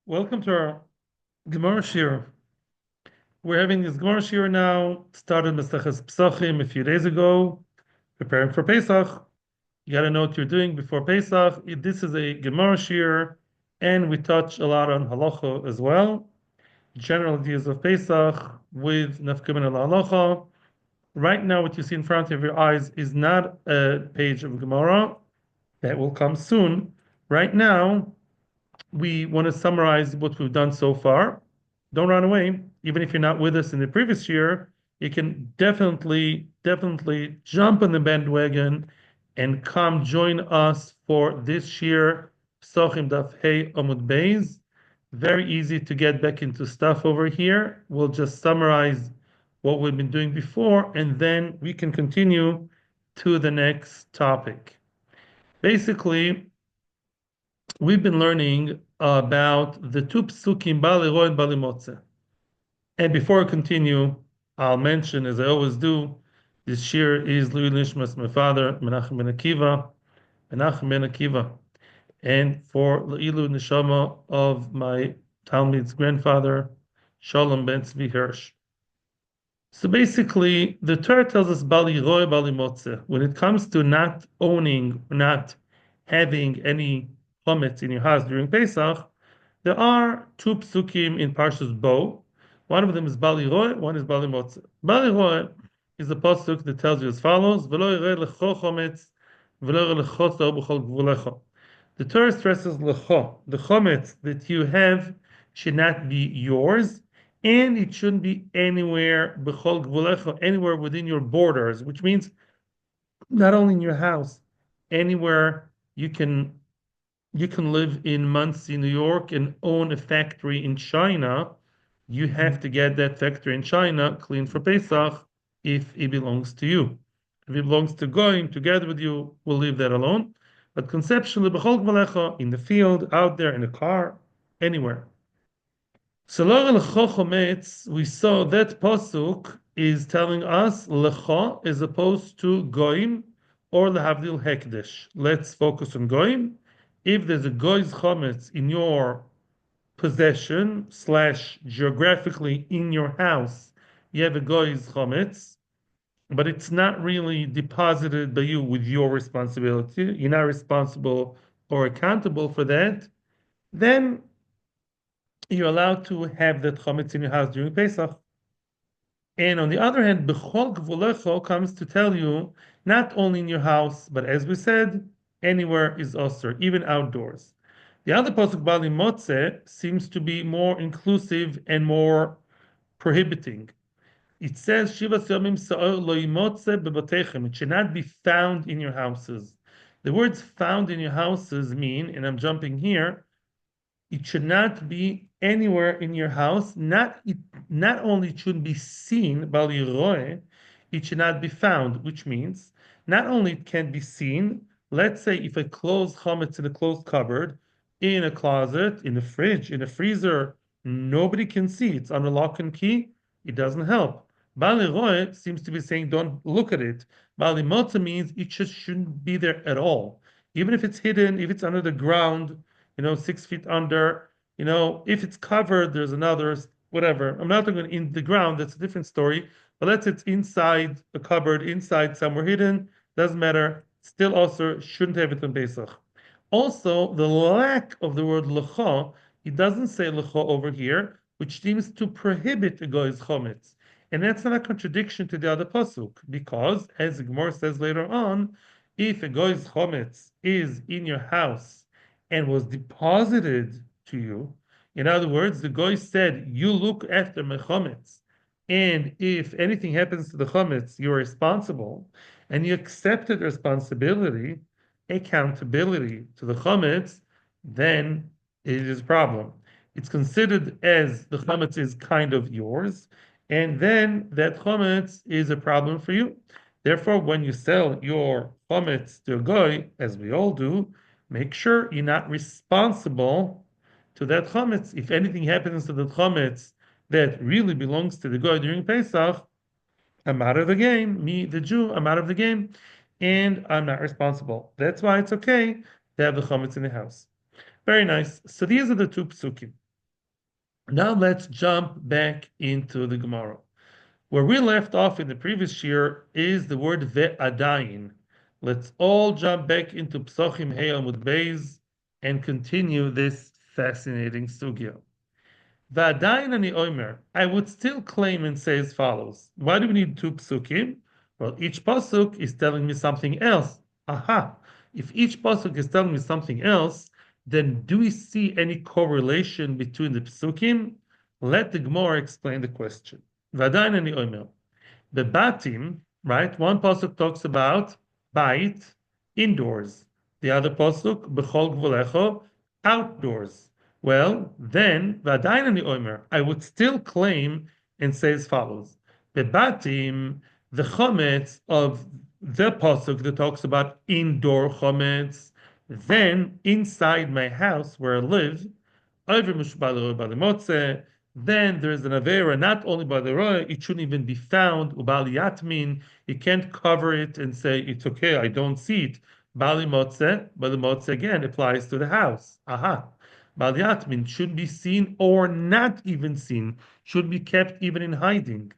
Welcome to our Gemara Shir. We're having this Gemara Shir now. Started Maseches Psachim a few days ago, preparing for Pesach. You got to know what you're doing before Pesach. This is a Gemara Shir, and we touch a lot on halacha as well. General ideas of Pesach with nafkamin al halacha. Right now, what you see in front of your eyes is not a page of Gemara. That will come soon. Right now, we want to summarize what we've done so far. Don't run away. Even if you're not with us in the previous year, you can definitely jump on the bandwagon and come join us for this year, Psachim Daf Hey Amud Beis. Very easy to get back into stuff over here. We'll just summarize what we've been doing before, and then we can continue to the next topic. Basically, we've been learning about the two pesukim, Bali Roy and Bali Motze. And before I continue, I'll mention, as I always do, this shir is Lui Nishmas, my father, Menachem ben Akiva, and for Leilu Neshama of my Talmid's grandfather, Shalom ben Tzvi Hirsch. So basically, the Torah tells us Bali Roy, Bali Motze. When it comes to not owning, not having any chametz in your house during Pesach, there are two pesukim in Parshas Bo. One of them is Bali Roy, one is Bali Motze. Bali Roy is a pasuk that tells you as follows: "V'lo yireh lecho chametz, v'lo yireh lecho tzor b'chol gvulecho." The Torah stresses lecho, the chametz that you have should not be yours, and it shouldn't be anywhere b'chol gvulecho, anywhere within your borders, which means not only in your house, anywhere you can live in Muncie, New York, and own a factory in China. You have to get that factory in China cleaned for Pesach if it belongs to you. If it belongs to Goyim together with you, we'll leave that alone. But conceptually, b'chol gvalecha, in the field, out there, in a car, anywhere. So, we saw that pasuk is telling us lecha as opposed to Goyim or lehavdil hekdesh. Let's focus on Goyim. If there's a goy's chametz in your possession slash geographically in your house, you have a goy's chametz, but it's not really deposited by you with your responsibility. You're not responsible or accountable for that. Then you're allowed to have that chametz in your house during Pesach. And on the other hand, b'chol gvulecho comes to tell you not only in your house, but as we said, anywhere is issur, even outdoors. The other pasuk Bali Motze seems to be more inclusive and more prohibiting. It says Shivas Yomim Sa'or Lo Yimotze B'Batechem. It should not be found in your houses. The words "found in your houses" mean, and I'm jumping here, it should not be anywhere in your house. Not only it shouldn't be seen, Bal Yiroeh, it should not be found, which means not only it can't be seen. Let's say if I close chametz in a closed cupboard, in a closet, in a fridge, in a freezer, nobody can see. It's under lock and key. It doesn't help. Bal Yiroeh seems to be saying don't look at it. Bal Motza means it just shouldn't be there at all. Even if it's hidden, if it's under the ground, 6 feet under, if it's covered, there's another, whatever. I'm not talking in the ground, that's a different story. But let's say it's inside a cupboard, inside somewhere hidden, doesn't matter. Still also shouldn't have it on Pesach. Also, the lack of the word lecha, it doesn't say lecha over here, which seems to prohibit a goy's chometz. And that's not a contradiction to the other pasuk, because, as the Gemara says later on, if a goy's chometz is in your house and was deposited to you. In other words, the goy said, "You look after my chametz, and if anything happens to the chametz, you're responsible," and you accepted responsibility, accountability to the chametz, then it is a problem. It's considered as the chametz is kind of yours, and then that chametz is a problem for you. Therefore, when you sell your chametz to a goy, as we all do, make sure you're not responsible to that chametz. If anything happens to the chametz that really belongs to the goy during Pesach, I'm out of the game. Me, the Jew, I'm out of the game, and I'm not responsible. That's why it's okay to have the chametz in the house. Very nice. So these are the two pesukim. Now let's jump back into the Gemara. Where we left off in the previous year is the word ve'adayin. Let's all jump back into Psachim Hey Amud Beis and continue this fascinating sugya. Ve'adayin ani omer. I would still claim and say as follows. Why do we need two pesukim? Well, each pasuk is telling me something else. Aha! If each pasuk is telling me something else, then do we see any correlation between the pesukim? Let the Gemara explain the question. V'adayin ani omer. The batim, right? One pasuk talks about bait, indoors. The other pasuk, b'chol gvulecho, outdoors. Well, then, v'adayin ani omer, I would still claim and say as follows. Bebatim, the chametz of the pasuk that talks about indoor chametz, then inside my house where I live, over Mishbal by the Motze. Then there is an Avera, not only by the Roy, it shouldn't even be found. Ubali Yatmin, you can't cover it and say, it's okay, I don't see it. Bali Motze, but the Motze again applies to the house. Aha. Bali Yatmin should be seen or not even seen, should be kept even in hiding.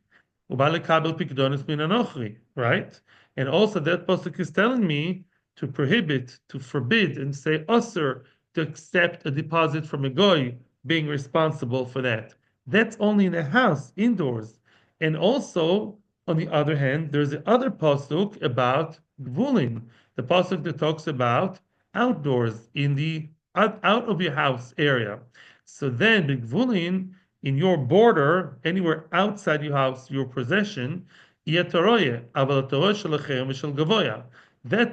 Ubali Kabel Pikdonis Min Anochri, right? And also that Pasuk is telling me to prohibit, to forbid, and say, issur, to accept a deposit from a goy, being responsible for that. That's only in a house, indoors. And also, on the other hand, there's the other pasuk about gvulin, the pasuk that talks about outdoors, in the out of your house area. So then, the gvulin in your border, anywhere outside your house, your possession, that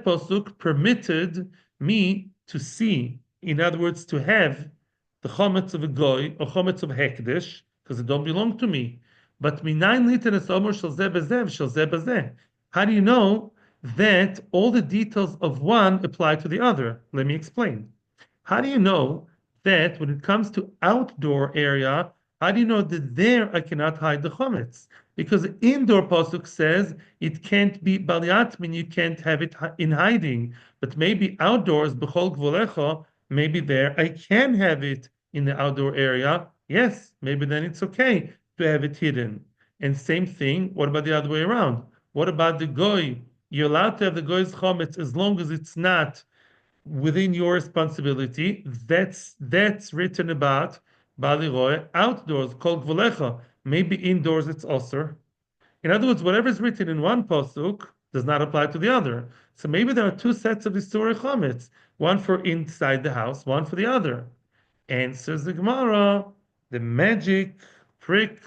pasuk permitted me to see, in other words, to have the chametz of a goy or chametz of hekdesh, because it don't belong to me. But minayin liten es omer shel zeh bezeh shel zeh bezeh. How do you know that all the details of one apply to the other? Let me explain. How do you know that when it comes to outdoor area, how do you know that there I cannot hide the chametz? Because the indoor pasuk says it can't be baliatmin, you can't have it in hiding. But maybe outdoors, b'chol gvulecha, maybe there I can have it in the outdoor area. Yes, maybe then it's okay to have it hidden. And same thing, what about the other way around? What about the goy? You're allowed to have the goy's chametz as long as it's not within your responsibility. That's written about Bali Roy outdoors, called Volecha. Maybe indoors it's issur. In other words, whatever is written in one pasuk does not apply to the other. So maybe there are two sets of issur chametz, one for inside the house, one for the other. Answers the Gemara, the magic trick,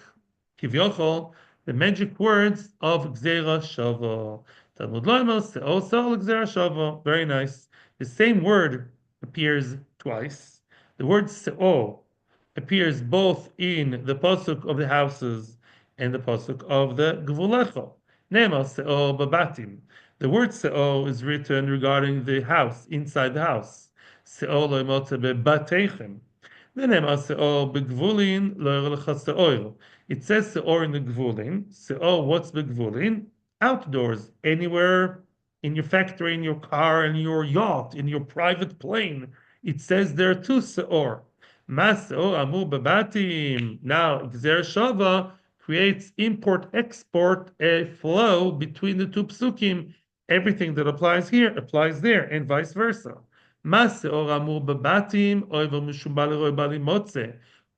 kivyochol, the magic words of Gzera Shava. Talmud Loimel, Se'o Sol Gzera Shava. Very nice. The same word appears twice. The word Se'o appears both in the pasuk of the houses and the pasuk of the Gvulecho. Ne'emar Se'o Babatim. The word Se'o is written regarding the house, inside the house. Se'o Loimotze Bebateichem. ונאמר שאור בגבולין לא יראה לך שאור. It says שאור in the גבולין. שאור, what's בגבולין? Outdoors, anywhere in your factory, in your car, in your yacht, in your private plane. It says there too שאור. מה שאור אמור בבתים? Now, גזר שווה creates import-export, a flow between the two psukim. Everything that applies here applies there, and vice versa. מה שאור אמור בבתים, אויבר משום בא לרוי בא למוצא,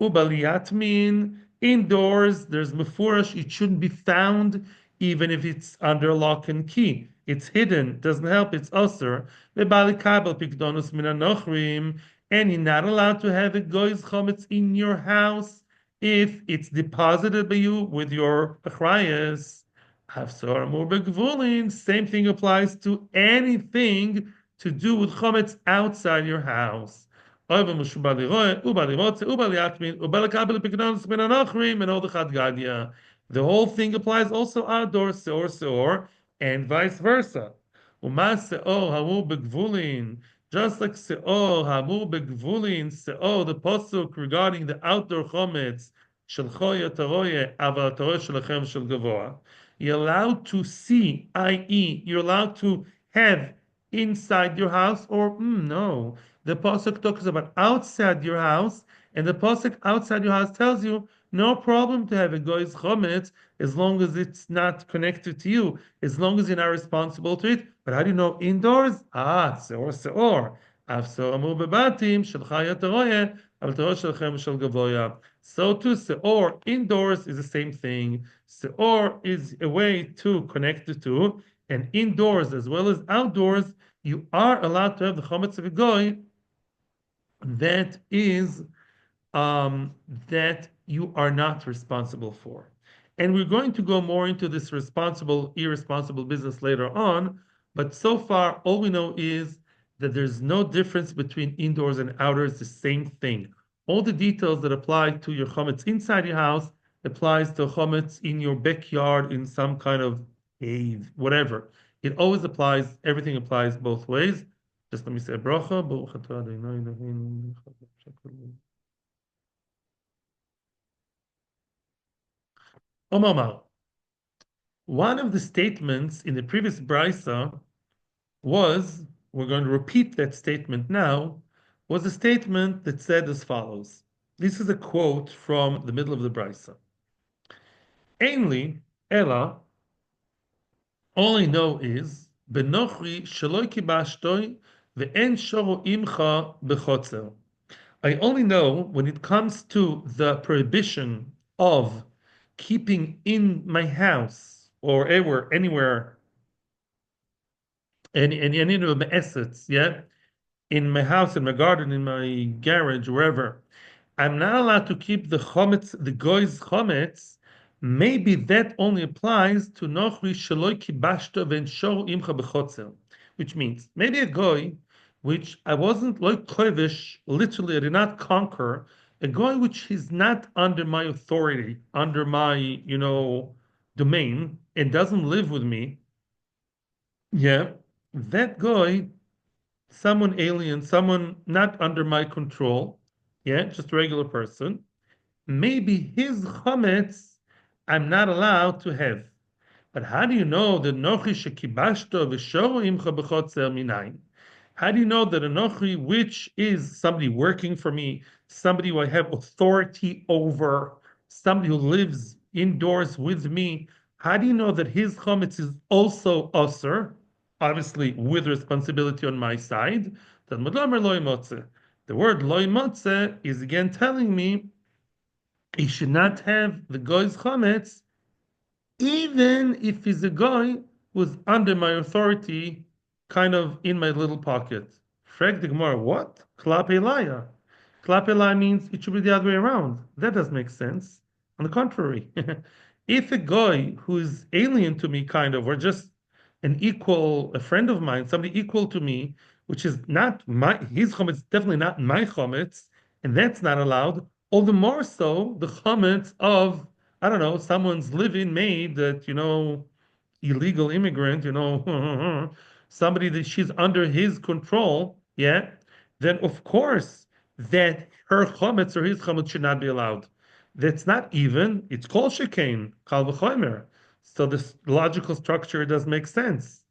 ובליאטמין, indoors, there's mefurash, it shouldn't be found, even if it's under lock and key. It's hidden, doesn't help, it's issur. ובא לקבל פיקדונוס מן הנוכרים, and you're not allowed to have a goy's chametz in your house if it's deposited by you with your achrayas. Hafsor amur begvulin, same thing applies to anything to do with chametz outside your house. And all the chad. The whole thing applies also outdoors, seor, and vice versa. Just like seor hamur begvulin, seor, the pasuk regarding the outdoor chametz, shel choya taroye, aval taroye shelachem shel gavoa. You're allowed to see, i.e., you're allowed to have inside your house, or no, the pasuk talks about outside your house, And the pesuk outside your house tells you no problem to have a goy's chametz as long as it's not connected to you, as long as you're not responsible to it. But how do you know indoors? Seor seor. Av seor amu bebatim shel chayat haroyeh, אבל תורה שלכם ושל גבוה. So too, seor indoors is the same thing. Seor is a way to connect the two, and indoors as well as outdoors, you are allowed to have the chametz of a goy that is um, that you are not responsible for. And we're going to go more into this responsible, irresponsible business later on. But so far, all we know is that there's no difference between indoors and outdoors, the same thing. All the details that apply to your chametz inside your house applies to chametz in your backyard, in some kind of cave, whatever. It always applies, everything applies both ways. Just let me say a bracha. Baruch atah Adonai Eloheinu melech haolam. Omar, one of the statements in the previous brisa was, we're going to repeat that statement now, was a statement that said as follows. This is a quote from the middle of the brisa. Ainly, Ella, all I know is, Benochri sheloi kibashtoi ve'en shoro imcha bechotzer. I only know when it comes to the prohibition of keeping in my house or anywhere, any of my assets, yeah, in my house, in my garden, in my garage, wherever. I'm not allowed to keep the chametz, the goy's chametz. Maybe that only applies to nochri sheloi kibashta v'enshor imcha bechotzer, which means maybe a goy, which I wasn't like kovish, literally I did not conquer, a goy which is not under my authority, under my, domain, and doesn't live with me. Yeah, that goy, someone alien, someone not under my control, yeah, just a regular person, maybe his chametz I'm not allowed to have. But how do you know that nochi shekibashto v'shoro imcha b'chotzer minayin? How do you know that a nochi, which is somebody working for me, somebody who I have authority over, somebody who lives indoors with me, how do you know that his chametz is also usur? Obviously, with responsibility on my side. The word loy motze is again telling me he should not have the goy's chametz, even if he's a guy who's under my authority, kind of in my little pocket. Frag the Gemara, what? Klap Elaya. Klap Elaya means it should be the other way around. That doesn't make sense. On the contrary, if a guy who's alien to me, kind of, or just an equal, a friend of mine, somebody equal to me, which is not his chametz, definitely not my chametz, and that's not allowed, all the more so the chametz of, I don't know, someone's living maid that, illegal immigrant, somebody that she's under his control, yeah, then of course that her chametz or his chametz should not be allowed. That's not even, it's called shekain, kal v'chomer. So this logical structure doesn't make sense.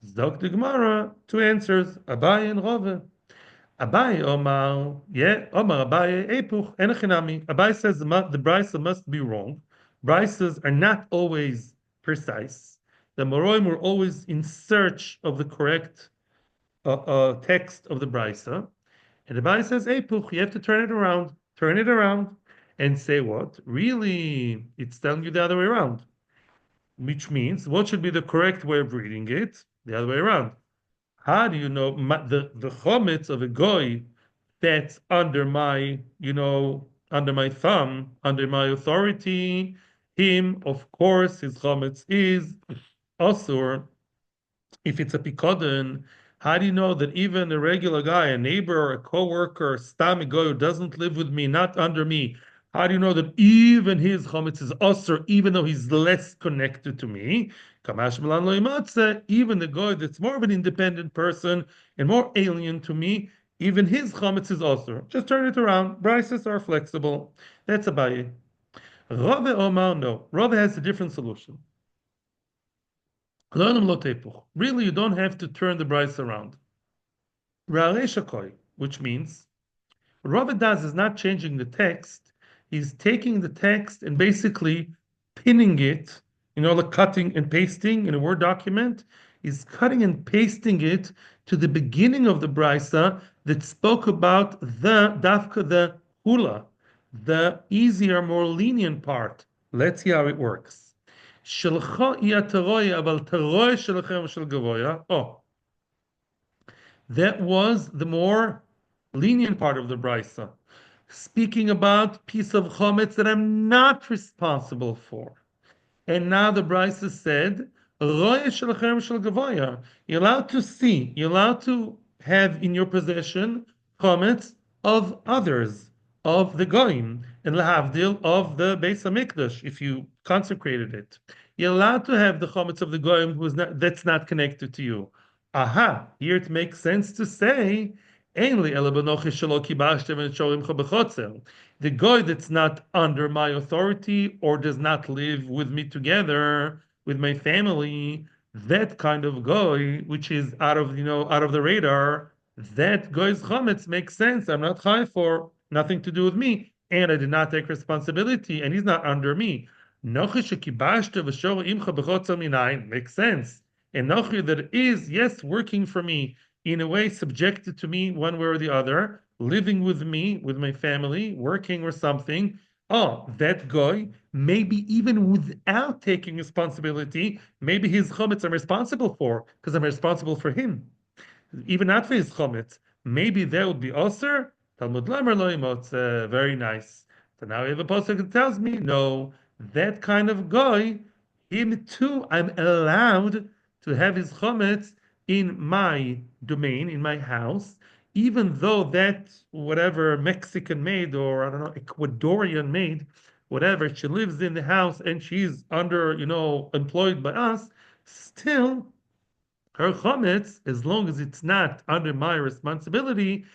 Zok the Gemara, two answers, Abaye and Rava. Abaye Omar, yeah, Omar Abaye Epuch Enochinami. Abaye says the brisa must be wrong. Brisas are not always precise. The Moroim were always in search of the correct text of the brisa. And Abaye says Epuch, you have to turn it around, and say what? Really, it's telling you the other way around. Which means, what should be the correct way of reading it? The other way around. How do you know the chametz of a goy that's under my, under my thumb, under my authority? Him, of course, his chametz is asur. If it's a pikodon, how do you know that even a regular guy, a neighbor or a coworker, stam goy who doesn't live with me, not under me, how do you know that even his chametz is usher, even though he's less connected to me? Kamash Milan lo imatze, even the guy that's more of an independent person and more alien to me, even his chametz is usher. Just turn it around. Brises are flexible. That's about it. Rava Omar, no. Rava has a different solution. Really, you don't have to turn the brice around. Which means What Rava does is not changing the text. He's taking the text and basically pinning it, like cutting and pasting in a Word document. He's cutting and pasting it to the beginning of the brisa that spoke about the dafka, the hula, the easier, more lenient part. Let's see how it works. Shelcha iya teroya, aval teroya shelchem shel gavoya. Oh, that was the more lenient part of the brisa, speaking about piece of chametz that I'm not responsible for. And now the Brisa said, "Roya shelachem shel gavoya." You're allowed to see, you're allowed to have in your possession chametz of others, of the goyim, and lahavdil of the Beis Hamikdash, if you consecrated it. You're allowed to have the chametz of the goyim that's not connected to you. Aha, here it makes sense to say, "Einli ela benochi shelo kibashtem and shorimcha bechotzel." The guy that's not under my authority or does not live with me together with my family, that kind of guy, which is out of the radar, that guy's chametz makes sense. I'm not high for nothing to do with me, and I did not take responsibility, and he's not under me. Nochi shekibashta v'shor imcha b'chotzel minayin makes sense. And nochi that is yes working for me in a way subjected to me one way or the other, living with me, with my family, working or something. Oh, that guy, maybe even without taking responsibility, maybe his chametz I'm responsible for, because I'm responsible for him. Even not for his chametz. Maybe that would be issur. Talmud Lamer lo imotze. Very nice. So now we have a pasuk that tells me, no, that kind of guy, him too, I'm allowed to have his chametz in my domain, in my house, even though that whatever Mexican maid or I don't know Ecuadorian maid, whatever, she lives in the house and she's under, employed by us, still her chametz, as long as it's not under my responsibility,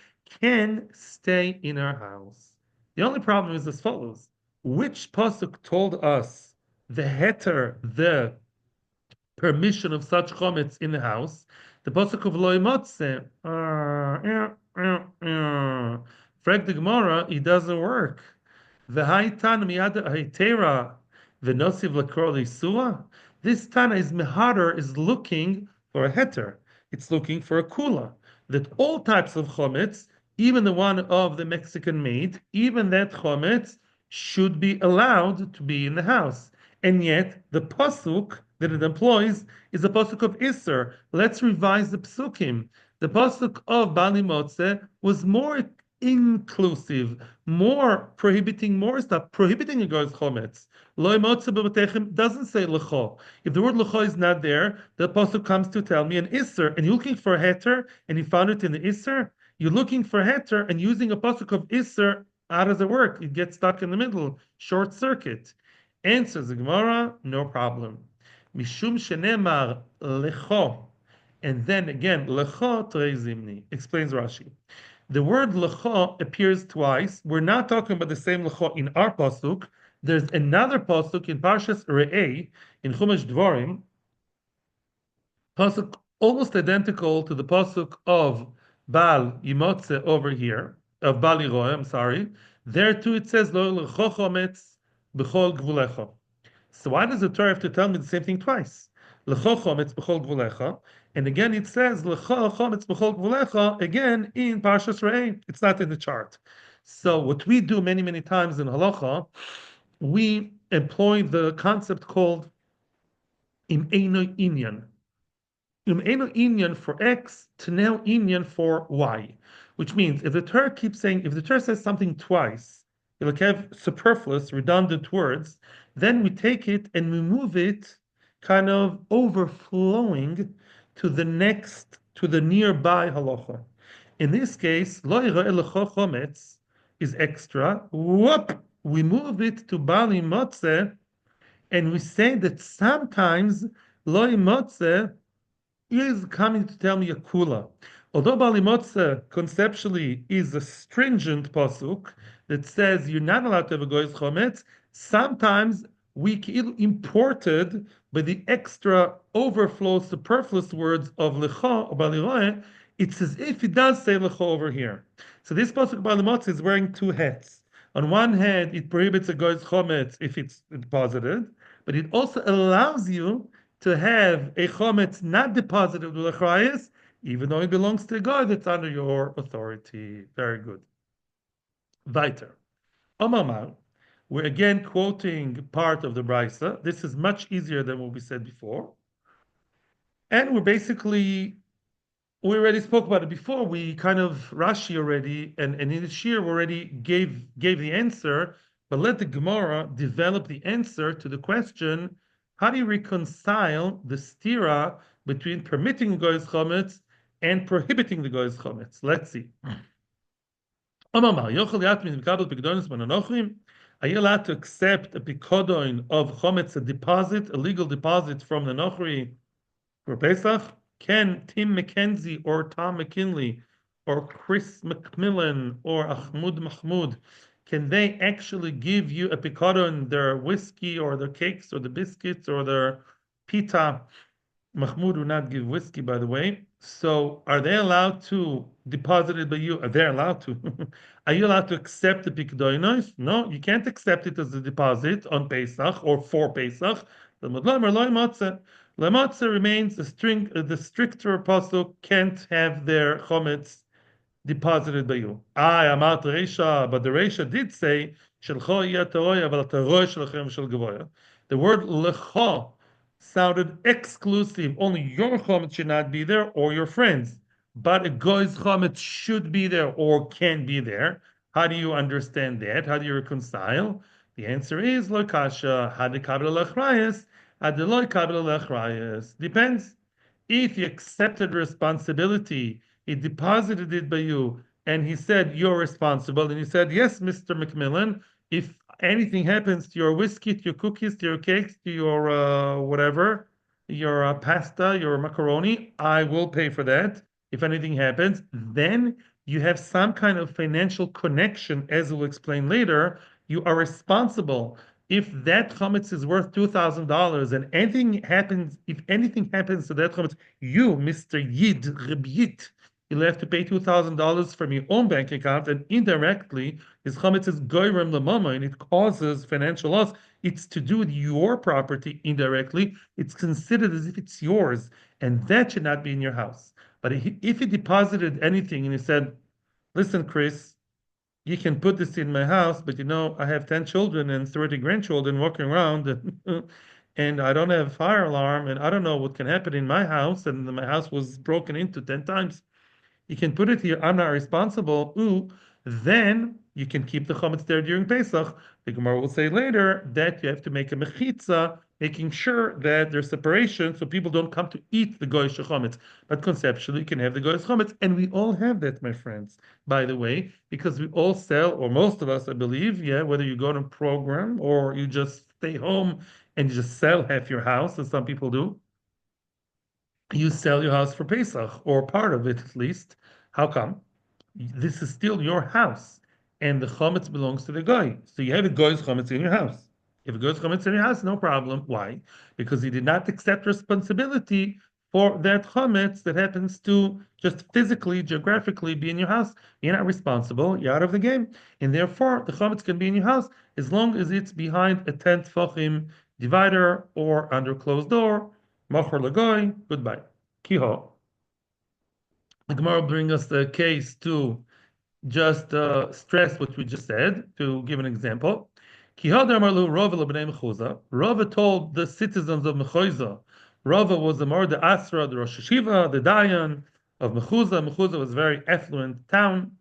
can stay in our house. The only problem is as follows: which pasuk told us the heter, the permission of such chametz in the house? The pasuk of lo imotze. Frag the Gemara, it doesn't work. The high tan miyad haytera, the nosiv lakro issur. This Tana is mehader is looking for a heter. It's looking for a kula. That all types of chometz, even the one of the Mexican maid, even that chometz should be allowed to be in the house. And yet the pasuk that it employs is a pasuk of issur. Let's revise the pesukim. The pasuk of Bali Motze was more inclusive, more prohibiting more stuff, prohibiting a guy's chometz. Lo imotze b'batechem doesn't say lecho. If the word lecho is not there, the pasuk comes to tell me an issur, and you're looking for a heter, and you found it in the issur. You're looking for a heter, and using a pasuk of issur, how does it work? It gets stuck in the middle, short circuit. Answers the Gemara, no problem. Mishum shenemar lecho, and then again lecho trei zimni. Explains Rashi. The word lecho appears twice. We're not talking about the same lecho in our pasuk. There's another pasuk in Parshas Re'eh in Chumash Dvorim, pasuk almost identical to the pasuk of Bal Yimotze over here, of Bal Yiroeh, I'm sorry. There too it says lo lecho chometz b'chol gvulecha. So why does the Torah have to tell me the same thing twice? Lecho chometz b'chol gvulecha, and again it says lecho chometz b'chol gvulecha again in Parshas Re'eh. It's not in the chart. So what we do many many times in halacha, we employ the concept called im eino inyan. Im eino inyan for X, to now inyan for Y. Which means if the Torah keeps saying, if the Torah says something twice, it'll have superfluous, redundant words, then we take it and we move it kind of overflowing to the next, to the nearby halacha. In this case, lo yireh lecho chometz is extra. Whoop! We move it to Bali Motze, and we say that sometimes Lo Motze is coming to tell me a kula. Although Bali Motze conceptually is a stringent pasuk that says you're not allowed to have a goy's chometz, sometimes we imported by the extra overflow superfluous words of lecha or baliroe It's as if it does say lecho over here. So this pasuk by lemotze is wearing two hats. On one hand, it prohibits a goy's chometz if it's deposited, but it also allows you to have a chometz not deposited with achrayas, even though it belongs to a guy that's under your authority. Very good. Weiter. Omamar, we're again quoting part of the Brisa. This is much easier than what we said before. And we already spoke about it before. We kind of Rashi already, and in the Shir we already gave the answer, but let the Gemara develop the answer to the question: how do you reconcile the stira between permitting goy's chametz and prohibiting the goy's chametz? Let's see. Amar, yochel yatmin v'kabel pikedonos mananochrim. Are you allowed to accept a pikodon of chametz, a deposit, a legal deposit from the nochri for Pesach? Can Tim McKenzie or Tom McKinley or Chris McMillan or Ahmud Mahmoud, can they actually give you a pikodon, their whiskey or their cakes or the biscuits or their pita? Mahmoud will not give whiskey, by the way. So, are they allowed to deposit it by you? Are they allowed to? Are you allowed to accept the pikdoinos? No, you can't accept it as a deposit on Pesach or for Pesach. The Lamatzah remains the stricter apostle can't have their chometz deposited by you. I am out Reisha, but the Reisha did say, the word lecha sounded exclusive. Only your chometz should not be there, or your friends. But a goy's chometz should be there or can be there. How do you understand that? How do you reconcile? The answer is lo kasha had kabel lechrayes, had lo kabel lechrayes. Depends. If you accepted responsibility, he deposited it by you, and he said you're responsible, and you said yes, Mr. McMillan. If anything happens to your whiskey, to your cookies, to your cakes, to your whatever, your pasta, your macaroni, I will pay for that. If anything happens, then you have some kind of financial connection, as we'll explain later. You are responsible. If that chametz is worth $2,000 and anything happens, if anything happens to that chametz, you, Mr. Yid, Reb Yid, you'll have to pay $2,000 from your own bank account, and indirectly, his chametz is goyrem lamama, and it causes financial loss. It's to do with your property indirectly. It's considered as if it's yours, and that should not be in your house. But if he deposited anything and he said, "Listen, Chris, you can put this in my house, but I have 10 children and 30 grandchildren walking around, and I don't have a fire alarm, and I don't know what can happen in my house, and my house was broken into 10 times. You can put it here, I'm not responsible." Ooh, then you can keep the chametz there during Pesach. The Gemara will say later that you have to make a mechuza, making sure that there's separation so people don't come to eat the goyish chametz. But conceptually, you can have the goyish chametz, and we all have that, my friends, by the way, because we all sell, or most of us, I believe, yeah, whether you go to a program or you just stay home and you just sell half your house, as some people do, you sell your house for Pesach, or part of it at least. How come? This is still your house, and the chametz belongs to the guy. So you have a guy's chametz in your house. If a guy's chametz in your house, no problem. Why? Because he did not accept responsibility for that chametz that happens to just physically, geographically be in your house. You're not responsible. You're out of the game, and therefore the chametz can be in your house as long as it's behind a 10 tefachim divider or under closed door. Machor lagoy, goodbye. Kiho. The Gemara will bring us the case to just stress what we just said, to give an example. Kiho Malu Rava l'bnei Mechuza. Rava told the citizens of Mechuza. Rava was the Mor the Asra, the Rosh Hashiva, the Dayan of Mechuza. Mechuza was a very affluent town,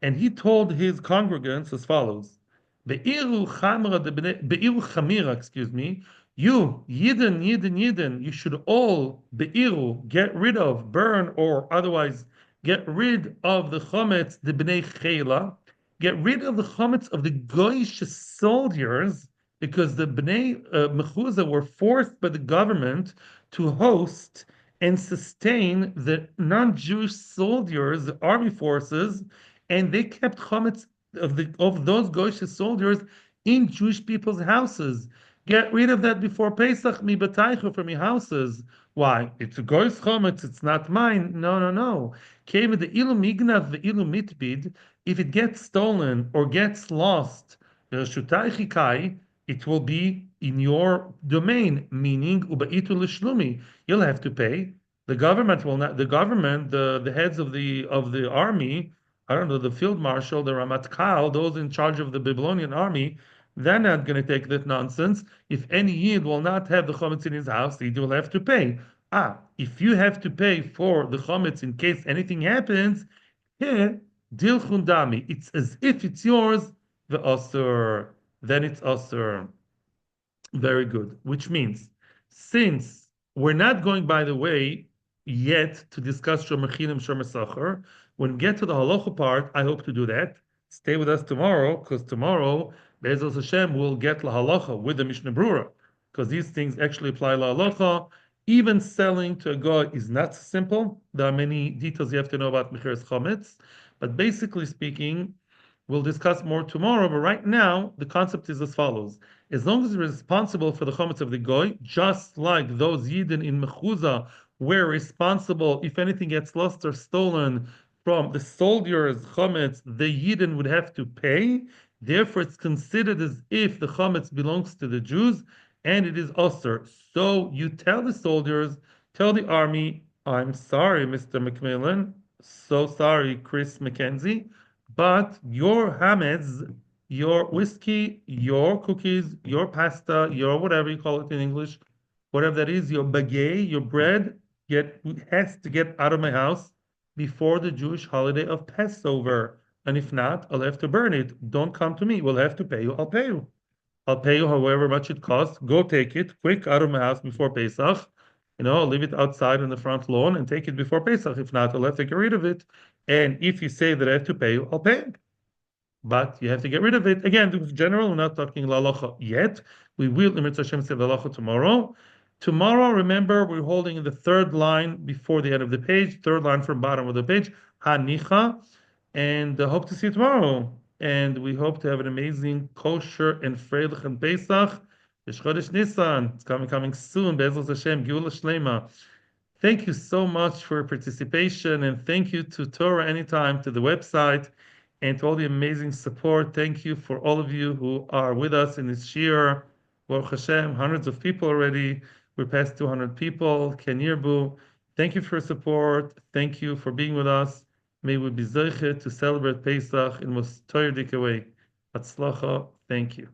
and he told his congregants as follows: Be'iru Chamira, excuse me, you, Yidden, you should all, Be'iru, get rid of, burn, or otherwise get rid of the chametz, the Bnei Chela, get rid of the chametz of the Goyish soldiers, because the Bnei Mechuza were forced by the government to host and sustain the non-Jewish soldiers, the army forces, and they kept chametz of those Goyish soldiers in Jewish people's houses. Get rid of that before Pesach, mi bataychu, from your houses. Why? It's a goy's chametz, it's not mine. No, no, no. Came the ilu mignav, the ilu mitbid. If it gets stolen or gets lost, shutaychi kai, it will be in your domain, meaning ubaitu lishlumi. You'll have to pay. The government will not. The government, the heads of the army, I don't know, the field marshal, the Ramatkal, those in charge of the Babylonian army, they're not going to take that nonsense. If any Yid will not have the chametz in his house, the Yid will have to pay. If you have to pay for the chametz in case anything happens, here, dil chundami. It's as if it's yours, the issur. Then it's issur. Very good. Which means, since we're not going, by the way, yet to discuss Shor Mechinim, Shor Mesachar, when we get to the halacha part, I hope to do that. Stay with us tomorrow, because tomorrow, Be'ezos Hashem, will get la halacha with the Mishnah Brura, because these things actually apply la halacha. Even selling to a guy is not simple. There are many details you have to know about Mechiras Chametz, but basically speaking, we'll discuss more tomorrow. But right now, the concept is as follows: as long as you're responsible for the chametz of the goy, just like those yidden in Mechuza were responsible if anything gets lost or stolen from the soldier's chametz, the yidden would have to pay. Therefore, it's considered as if the chametz belongs to the Jews, and it is issur. So you tell the soldiers, tell the army, I'm sorry, Mr. McMillan, so sorry, Chris McKenzie, but your chametz, your whiskey, your cookies, your pasta, your whatever you call it in English, whatever that is, your baguette, your bread, has to get out of my house before the Jewish holiday of Passover. And if not, I'll have to burn it. Don't come to me. We'll have to pay you. I'll pay you. I'll pay you however much it costs. Go take it quick out of my house before Pesach. I'll leave it outside on the front lawn and take it before Pesach. If not, I'll have to get rid of it. And if you say that I have to pay you, I'll pay it, but you have to get rid of it. Again, this is general. We're not talking lalacha yet. We will, in Hashem, say lalacha tomorrow. Tomorrow, remember, we're holding the third line before the end of the page, third line from bottom of the page, hanicha, and hope to see you tomorrow. And we hope to have an amazing kosher and freilich and Pesach. Chodesh Nisan, it's coming soon. Be'ezras Hashem, Geula Shlema. Thank you so much for your participation, and thank you to Torah Anytime, to the website, and to all the amazing support. Thank you for all of you who are with us in this year. Baruch Hashem, hundreds of people already. We're past 200 people. Ken Yirbu. Thank you for your support. Thank you for being with us. May we be zeichet to celebrate Pesach in most Torah way. Hatzlacha. Thank you.